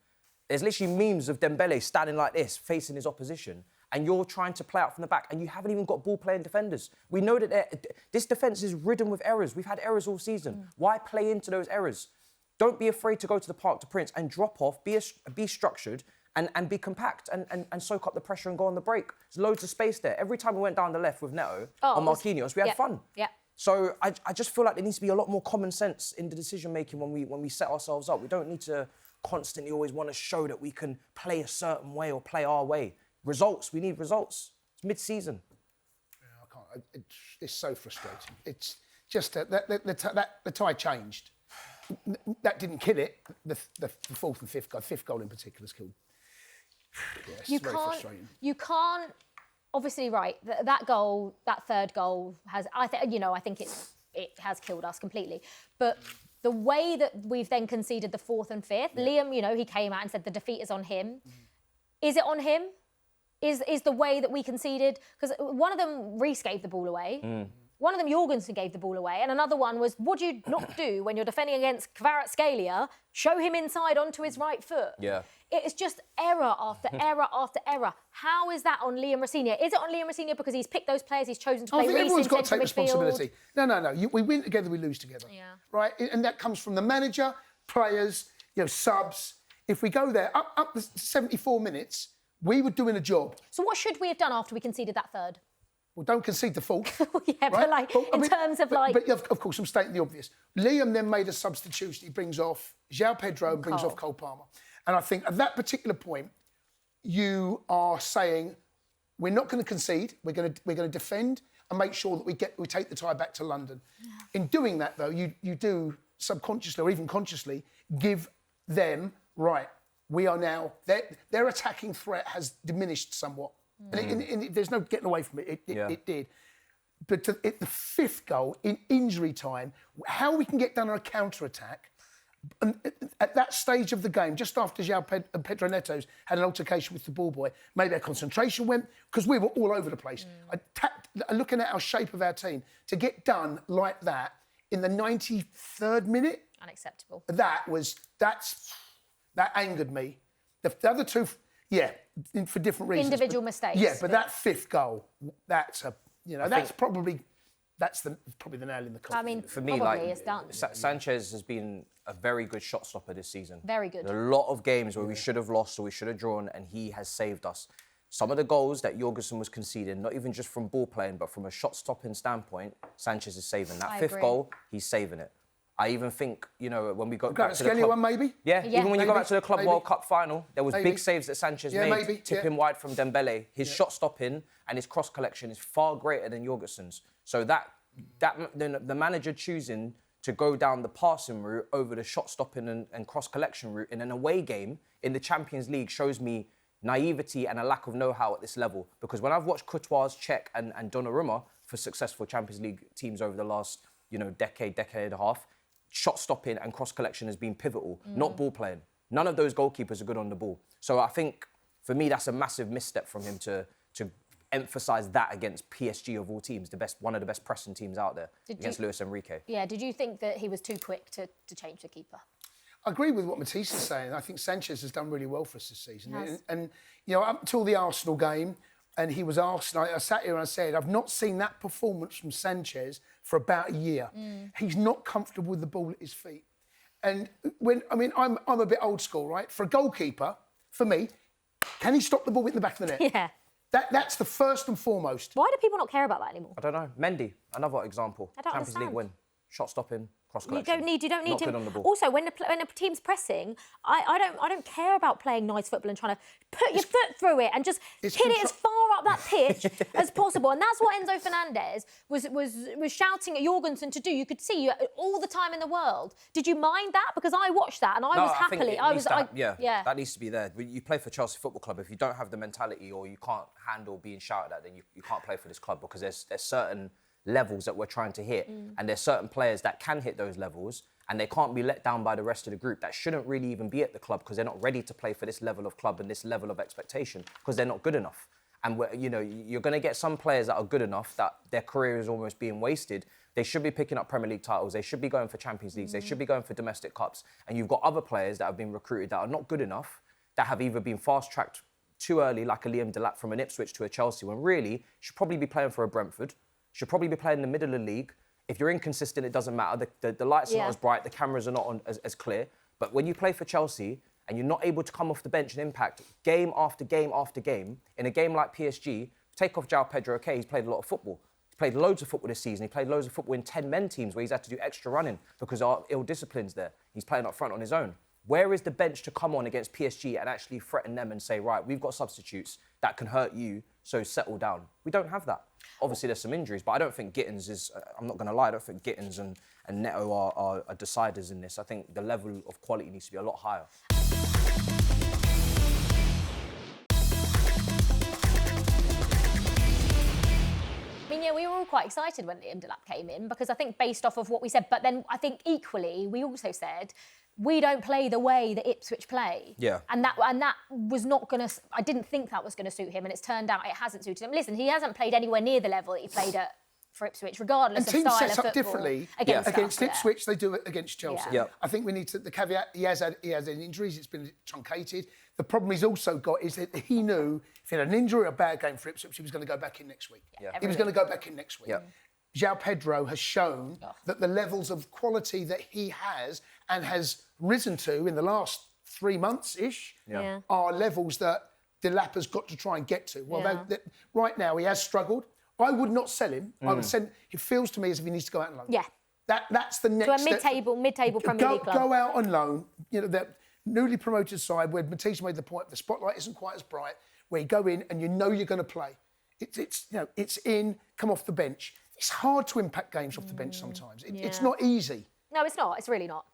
There's literally memes of Dembele standing like this, facing his opposition. And you're trying to play out from the back, and you haven't even got ball-playing defenders. We know that this defence is ridden with errors. We've had errors all season. Why play into those errors? Don't be afraid to go to the Parc de Prince and drop off, be structured, and be compact, and soak up the pressure and go on the break. There's loads of space there. Every time we went down the left with Neto or Marquinhos, we had fun. Yeah. So I just feel like there needs to be a lot more common sense in the decision-making when we set ourselves up. We don't need to constantly always want to show that we can play a certain way or play our way. Results, we need results. It's mid-season. Yeah, I can't. It's so frustrating. It's just the tide changed. That didn't kill it. The fourth and fifth goal in particular has killed. Yeah, it's very frustrating. You can't. Obviously, right. That goal, that third goal has. I think it has killed us completely. But the way that we've then conceded the fourth and fifth, Liam, he came out and said the defeat is on him. Is it on him? Is the way that we conceded? Because one of them, Reece gave the ball away. One of them, Jorgensen gave the ball away. And another one was, what do you not do when you're defending against Kvaratskhelia? Show him inside onto his right foot. Yeah. It is just error after error after error. How is that on Liam Rosenior? Is it on Liam Rosenior because he's picked those players, he's chosen to play Reece in everyone's got to take midfield? responsibility. No. We win together, we lose together. Yeah. Right? And that comes from the manager, players, subs. If we go there, up the 74 minutes, we were doing a job. So what should we have done after we conceded that third? Well, don't concede the fourth. Yeah, right? but of course, I'm stating the obvious. Liam then made a substitution. He brings off João Pedro and brings off Cole Palmer. And I think at that particular point, you are saying we're not going to concede. We're going to defend and make sure that we take the tie back to London. Yeah. In doing that, though, you do subconsciously or even consciously give them we are now their attacking threat has diminished somewhat. And there's no getting away from it. It did. But the fifth goal in injury time, how we can get done on a counter-attack, and at that stage of the game, just after João Pedro Neto's had an altercation with the ball boy, maybe our concentration went, because we were all over the place. Looking at our shape of our team, to get done like that in the 93rd minute. Unacceptable. That angered me. The other two, for different reasons. Individual mistakes. Yeah, but that fifth goal, that's probably the nail in the coffin. I mean, for me, probably it's done. Sanchez has been a very good shot stopper this season. Very good. A lot of games where we should have lost or we should have drawn, and he has saved us. Some of the goals that Jorgensen was conceding, not even just from ball playing, but from a shot stopping standpoint, Sanchez is saving. That fifth goal, he's saving it. I even think, when we got back to the club... one, maybe? Yeah, even when you go back to the Club World Cup final, there was big saves that Sanchez made, tipping wide from Dembele. His shot stopping and his cross collection is far greater than Jorgensen's. So the manager choosing to go down the passing route over the shot stopping and cross collection route in an away game in the Champions League shows me naivety and a lack of know-how at this level. Because when I've watched Courtois, Cech and Donnarumma for successful Champions League teams over the last, decade and a half, shot stopping and cross collection has been pivotal, not ball playing. None of those goalkeepers are good on the ball. So I think, for me, that's a massive misstep from him to emphasise that against PSG of all teams, one of the best pressing teams out there, against Luis Enrique. Yeah, did you think that he was too quick to change the keeper? I agree with what Matisse is saying. I think Sanchez has done really well for us this season. And up until the Arsenal game, and he was asked, I sat here and I said, I've not seen that performance from Sanchez for about a year. He's not comfortable with the ball at his feet. And I'm a bit old school, right? For a goalkeeper, for me, can he stop the ball in the back of the net? Yeah. That's the first and foremost. Why do people not care about that anymore? I don't know. Mendy, another example. I don't Champions understand. League win. Shot stopping, cross collection. You don't need not to. Good on the ball. Also, when a team's pressing, I don't care about playing nice football and trying to put your foot through it and just hit it as far up that pitch as possible. And that's what Enzo Fernandez was shouting at Jorgensen to do. You could see all the time in the world. Did you mind that? Because I watched that and I was happily. That needs to be there. You play for Chelsea Football Club. If you don't have the mentality or you can't handle being shouted at, then you can't play for this club, because there's certain levels that we're trying to hit, and there's certain players that can hit those levels, and they can't be let down by the rest of the group that shouldn't really even be at the club, because they're not ready to play for this level of club and this level of expectation, because they're not good enough. And you're going to get some players that are good enough that their career is almost being wasted. They should be picking up Premier League titles. They should be going for Champions Leagues. They should be going for domestic cups. And you've got other players that have been recruited that are not good enough, that have either been fast-tracked too early, like a Liam Delap from an Ipswich to a Chelsea, when really should probably be playing for a Brentford, should probably be playing in the middle of the league. If you're inconsistent, it doesn't matter. The lights are not as bright, the cameras are not on as clear. But when you play for Chelsea and you're not able to come off the bench and impact game after game after game, in a game like PSG, take off João Pedro, okay, he's played a lot of football. He's played loads of football this season. He played loads of football in 10-men teams where he's had to do extra running because our ill discipline's there. He's playing up front on his own. Where is the bench to come on against PSG and actually threaten them and say, right, we've got substitutes that can hurt you, so settle down? We don't have that. Obviously, there's some injuries, but I don't think Gittins is... I'm not going to lie, I don't think Gittins and Neto are deciders in this. I think the level of quality needs to be a lot higher. I mean, yeah, we were all quite excited when Liam Delap came in, because I think based off of what we said, but then I think equally we also said we don't play the way that Ipswich play. Yeah. And that was not going to... I didn't think that was going to suit him, and it's turned out it hasn't suited him. Listen, he hasn't played anywhere near the level that he played at for Ipswich, regardless of style of football. And teams set up differently against Ipswich. They do it against Chelsea. Yeah. I think we need to... The caveat, he has had injuries. It's been truncated. The problem he's also got is that he knew if he had an injury or a bad game for Ipswich, he was going to go back in next week. Yeah. He was going to go back in next week. Yeah. João Pedro has shown that the levels of quality that he has and has risen to in the last 3 months-ish are levels that Delap has got to try and get to. Well, right now he has struggled. I would not sell him. I would send... It feels to me as if he needs to go out on loan. Yeah. That's the next step. To a mid-table Premier League club. Go out on loan. The newly promoted side, where Matisse made the point, the spotlight isn't quite as bright, where you go in and you know you're going to play. It's in, come off the bench. It's hard to impact games off the bench sometimes. It's not easy. No, it's not. It's really not.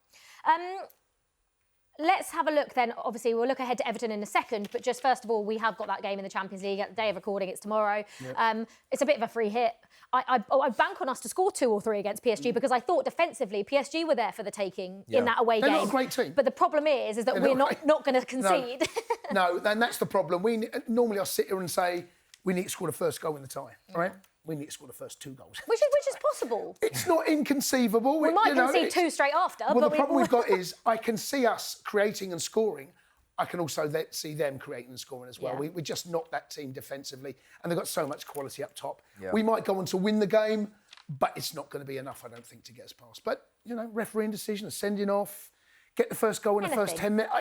Let's have a look then. Obviously, we'll look ahead to Everton in a second, but just first of all, we have got that game in the Champions League. At the day of recording, it's tomorrow. Yep. It's a bit of a free hit. I bank on us to score 2 or 3 against PSG because I thought defensively PSG were there for the taking in that away game. They're not a great team. But the problem is that we're not going to concede. No, and that's the problem. Normally I sit here and say we need to score the first goal in the tie, right? we need to score the first 2 goals. Which is possible. It's not inconceivable. We might concede 2 straight after. Well, the problem we've got is I can see us creating and scoring. I can also see them creating and scoring as well. Yeah. We're just not that team defensively, and they've got so much quality up top. Yeah. We might go on to win the game, but it's not going to be enough, I don't think, to get us past. But, refereeing decision, sending off, get the first goal in the first 10 minutes.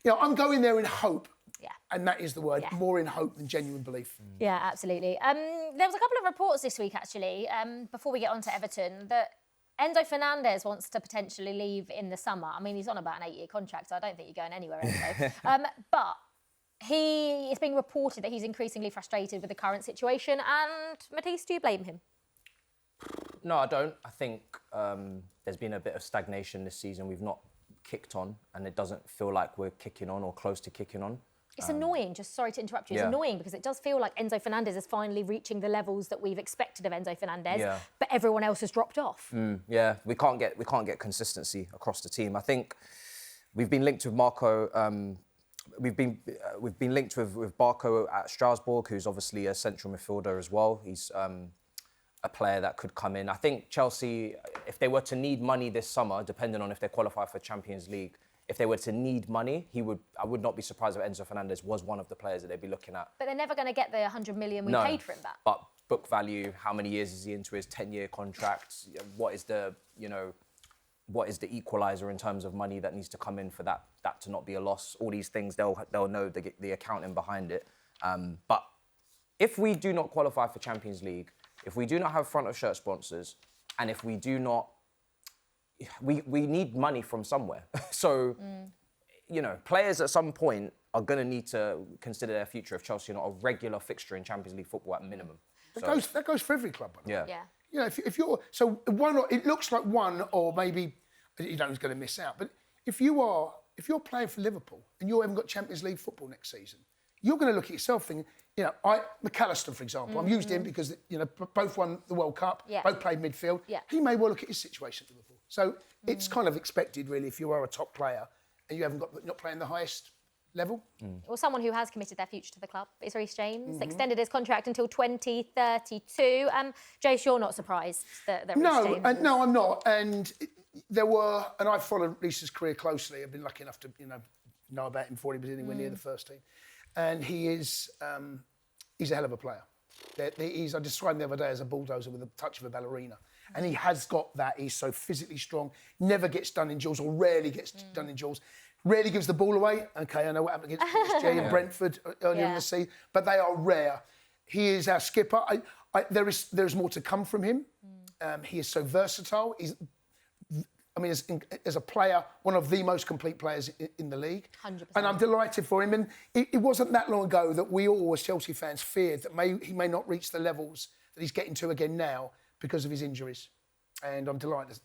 I'm going there in hope. Yeah. And that is the word, more in hope than genuine belief. Yeah, absolutely. There was a couple of reports this week, actually, before we get on to Everton, that Enzo Fernandez wants to potentially leave in the summer. I mean, he's on about an 8-year contract, so I don't think you're going anywhere, Enzo. But it's being reported that he's increasingly frustrated with the current situation. And Matisse, do you blame him? No, I don't. I think there's been a bit of stagnation this season. We've not kicked on, and it doesn't feel like we're kicking on or close to kicking on. It's annoying, just sorry to interrupt you, it's annoying because it does feel like Enzo Fernandez is finally reaching the levels that we've expected of Enzo Fernandez, but everyone else has dropped off. Yeah, we can't get consistency across the team. I think we've been linked with Marco. We've been linked with Barco at Strasbourg, who's obviously a central midfielder as well. He's a player that could come in. I think Chelsea, if they were to need money this summer, depending on if they qualify for Champions League, if they were to need money, I would not be surprised if Enzo Fernandez was one of the players that they'd be looking at. But they're never going to get the 100 million we paid for him back. But book value, how many years is he into his 10-year contract? What is the equaliser in terms of money that needs to come in for that to not be a loss? All these things, they'll know the accounting behind it. But if we do not qualify for Champions League, if we do not have front of shirt sponsors, and if we do not, we need money from somewhere. So, players at some point are going to need to consider their future if Chelsea are not a regular fixture in Champions League football at minimum. That goes for every club. Yeah. If you're it looks like one or maybe you know who's going to miss out. But if you're playing for Liverpool and you haven't got Champions League football next season, you're going to look at yourself thinking, McAllister, for example, I'm used him because both won the World Cup, both played midfield. Yeah. He may well look at his situation at Liverpool. So it's kind of expected, really, if you are a top player and you haven't not playing the highest level. Well, someone who has committed their future to the club is Reece James, extended his contract until 2032. Jace, you're not surprised that Reece James... No, I'm not. And I've followed Reece's career closely. I've been lucky enough to know about him before he was anywhere near the first team. And he's a hell of a player. I described him the other day as a bulldozer with the touch of a ballerina. And he has got that. He's so physically strong, never gets done in duels or rarely gets done in duels. Rarely gives the ball away. OK, I know what happened against PSG and Brentford earlier in the season, but they are rare. He is our skipper. There is more to come from him. He is so versatile. As a player, one of the most complete players in the league. 100%. And I'm delighted for him. And it wasn't that long ago that we all, as Chelsea fans, feared that he may not reach the levels that he's getting to again now because of his injuries. And I'm delighted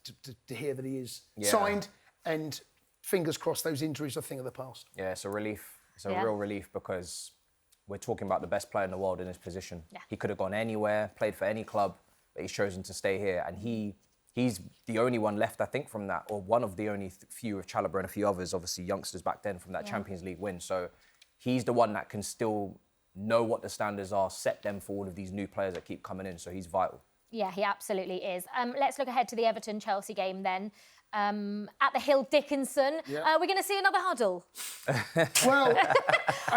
to hear that he is signed, and fingers crossed those injuries are a thing of the past. Yeah, it's a relief. It's a real relief because we're talking about the best player in the world in his position. Yeah. He could have gone anywhere, played for any club, but he's chosen to stay here. And he's the only one left, I think, from that, or one of the only few with Chalobah and a few others, obviously youngsters back then, from that Champions League win. So he's the one that can still know what the standards are, set them for all of these new players that keep coming in. So he's vital. Yeah, he absolutely is. Let's look ahead to the Everton-Chelsea game then. At the Hill Dickinson, we're going to see another huddle. Well, when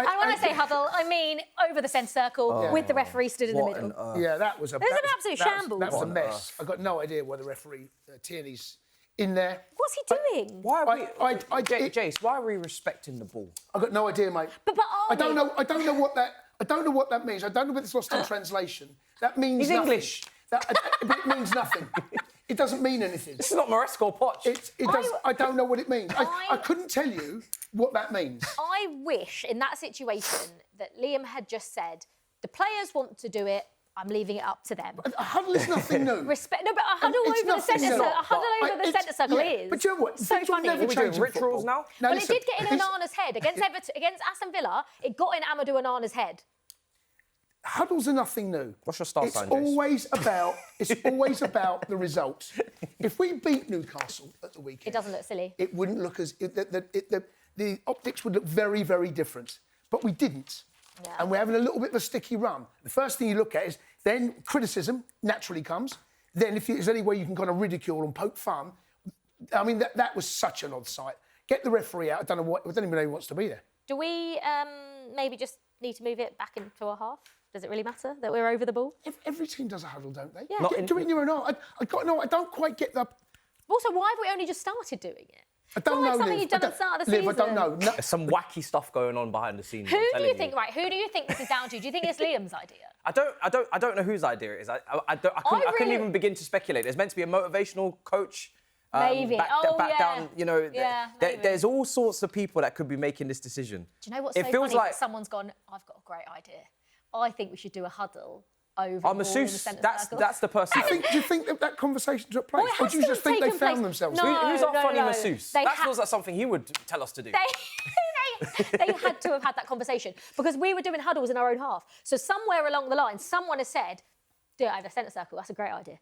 I say huddle, I mean over the centre circle with the referee stood in the middle. That was an absolute shambles. That was a mess. I got no idea why the referee Tierney's in there. What's he doing? Why are Jace, why are we respecting the ball? I got no idea, mate. But I don't know what that means. I don't know if it's lost in translation. That means He's nothing. English. But it means nothing. It doesn't mean anything. This is not Maresca or Poch. I don't know what it means. I couldn't tell you what that means. I wish in that situation that Liam had just said, the players want to do it, I'm leaving it up to them. A huddle is nothing new. But a huddle over the centre circle is. But you know what? So funny. Are we doing rituals now? No, it did get in Onana's head. Against Aston Villa, it got in Amadou Onana's head. Huddles are nothing new. What's your star sign, It's always about the results. If we beat Newcastle at the weekend, it doesn't look silly. It wouldn't look as the optics would look very, very different. But we didn't, and we're having a little bit of a sticky run. The first thing you look at is Then criticism naturally comes. Then if there's any way you can kind of ridicule and poke fun, I mean, that was such an odd sight. Get the referee out. I don't even know who wants to be there. Do we maybe just need to move it back into a half? Does it really matter that we're over the ball? Every team does a huddle, don't they? Yeah. Do it in your own half. I don't quite get the... Also, why have we only just started doing it? I don't It's not know, like something Liv. you've done at the start of the season. Liv, I don't know. No. There's some wacky stuff going on behind the scenes. Who do you think this is down to? Do you think it's Liam's idea? I don't know whose idea it is. I couldn't even begin to speculate. There's meant to be a motivational coach. Maybe. Down, you know, maybe. there's all sorts of people that could be making this decision. Do you know what's it so feels funny? like Someone's gone, I've got a great idea. I think we should do a huddle over the Masseuse, ball in the centre circle. that's the person. Do you think that conversation took place? Well, Or do you just think they found themselves? No, Who's our funny masseuse? They That feels like something he would tell us to do. They had to have had that conversation because we were doing huddles in our own half. So somewhere along the line, someone has said, do it over the centre circle. That's a great idea.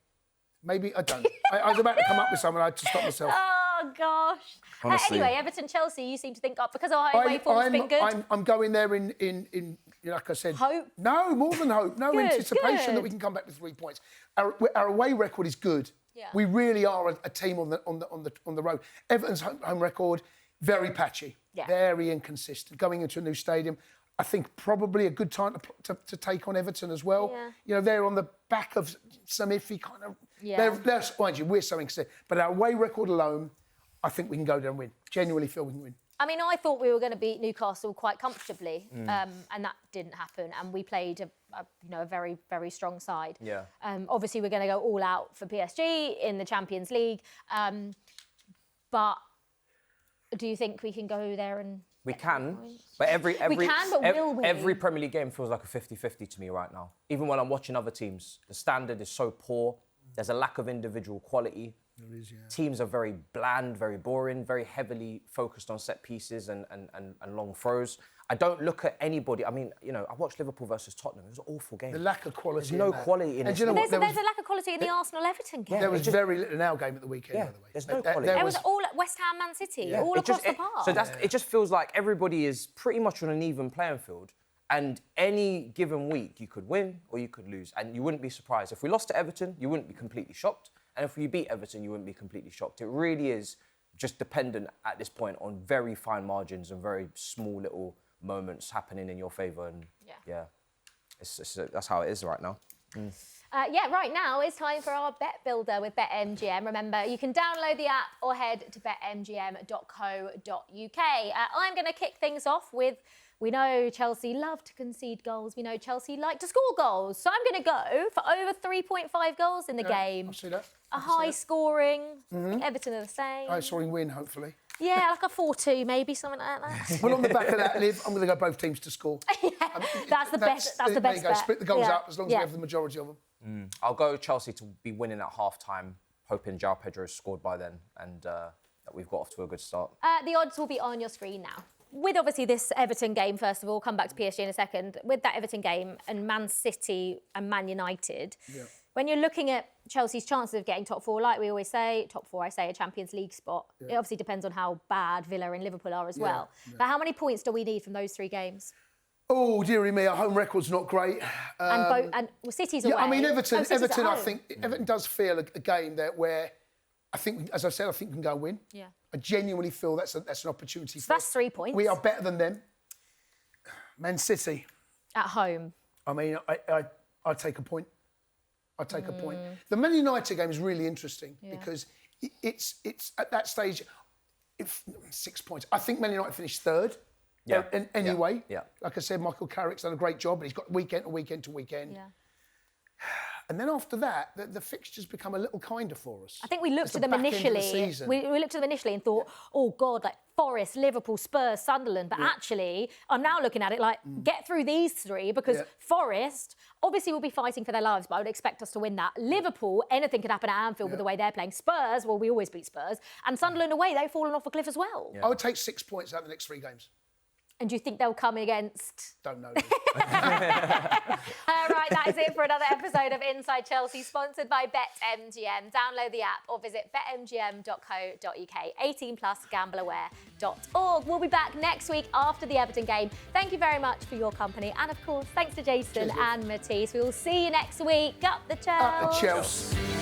Maybe, I don't. I was about to come up with something, I had to stop myself. Oh, gosh. Honestly. Anyway, Everton-Chelsea, you seem to think up because our away form's been good. I'm going there in like I said... Hope? No, more than hope. No, Good, anticipation good. that we can come back with 3 points. Our away record is good. Yeah. We really are a team on the road. Everton's home record, very patchy, very inconsistent. Going into a new stadium, I think probably a good time to take on Everton as well. Yeah. You know, they're on the back of some iffy kind of... Yeah. Mind you, we're so inconsistent. But our away record alone, I think we can go there and win. Genuinely feel we can win. I mean, I thought we were going to beat Newcastle quite comfortably, and that didn't happen. And we played a very, very strong side. Yeah. Obviously, we're going to go all out for PSG in the Champions League. But do you think we can go there and... We can, but every Premier League game feels like a 50-50 to me right now. Even when I'm watching other teams, the standard is so poor. There's a lack of individual quality. There is, yeah. Teams are very bland, very boring, very heavily focused on set pieces and long throws. I don't look at anybody. I mean, you know, I watched Liverpool versus Tottenham. It was an awful game. The lack of quality. There's no quality in it. And you know what? There's a lack of quality in the Arsenal-Everton game. There was very little in our game at the weekend, by the way. There's no quality. There was all at West Ham, Man City, all across the park. So it just feels like everybody is pretty much on an even playing field. And any given week, you could win or you could lose. And you wouldn't be surprised. If we lost to Everton, you wouldn't be completely shocked. And if we beat Everton, you wouldn't be completely shocked. It really is just dependent at this point on very fine margins and very small little moments happening in your favour. And that's how it is right now. Right now it's time for our bet builder with BetMGM. Remember, you can download the app or head to betmgm.co.uk. I'm going to kick things off with, we know Chelsea love to concede goals. We know Chelsea like to score goals. So I'm going to go for over 3.5 goals in the game. I'll see that. A high scoring. I think Everton are the same. High scoring win, hopefully. Yeah, like a 4-2 maybe, something like that. Well, on the back of that, Liv, I'm going to go both teams to score. That's the best there you bet. go. Split the goals up as long as we have the majority of them. I'll go Chelsea to be winning at half-time, hoping João Pedro's scored by then and that we've got off to a good start. The odds will be on your screen now. With obviously this Everton game, first of all, come back to PSG in a second. With that Everton game and Man City and Man United, when you're looking at Chelsea's chances of getting top four, like we always say, top four, I say a Champions League spot. It obviously depends on how bad Villa and Liverpool are as well. But how many points do we need from those 3 games? Oh, dearie me, our home record's not great. And City's away. Yeah, I mean, Everton, I think Everton does feel a game that where I think, as I said, I think we can go and win. Yeah. I genuinely feel that's an opportunity for that's us. 3 points. We are better than them. Man City. At home. I mean, I'd take a point. I'd take a point. The Man United game is really interesting because it's at that stage, 6 points. I think Man United finished third. Anyway, like I said, Michael Carrick's done a great job, but he's got weekend to weekend to weekend. Yeah. And then after that, the fixtures become a little kinder for us. I think we looked at them initially. We looked at them initially and thought, oh God, like Forest, Liverpool, Spurs, Sunderland. But actually, I'm now looking at it like, get through these 3 because Forest obviously will be fighting for their lives, but I would expect us to win that. Liverpool, anything could happen at Anfield with the way they're playing. Spurs, well, we always beat Spurs. And Sunderland away, they've fallen off a cliff as well. I would take 6 points out of the next 3 games. And do you think they'll come against? Don't know. Right, that is it for another episode of Inside Chelsea, sponsored by BetMGM. Download the app or visit betmgm.co.uk. 18+, gambleaware.org. We'll be back next week after the Everton game. Thank you very much for your company. And of course, thanks to Jason and Matisse. We will see you next week. Up the Chelsea. Up the Chelsea.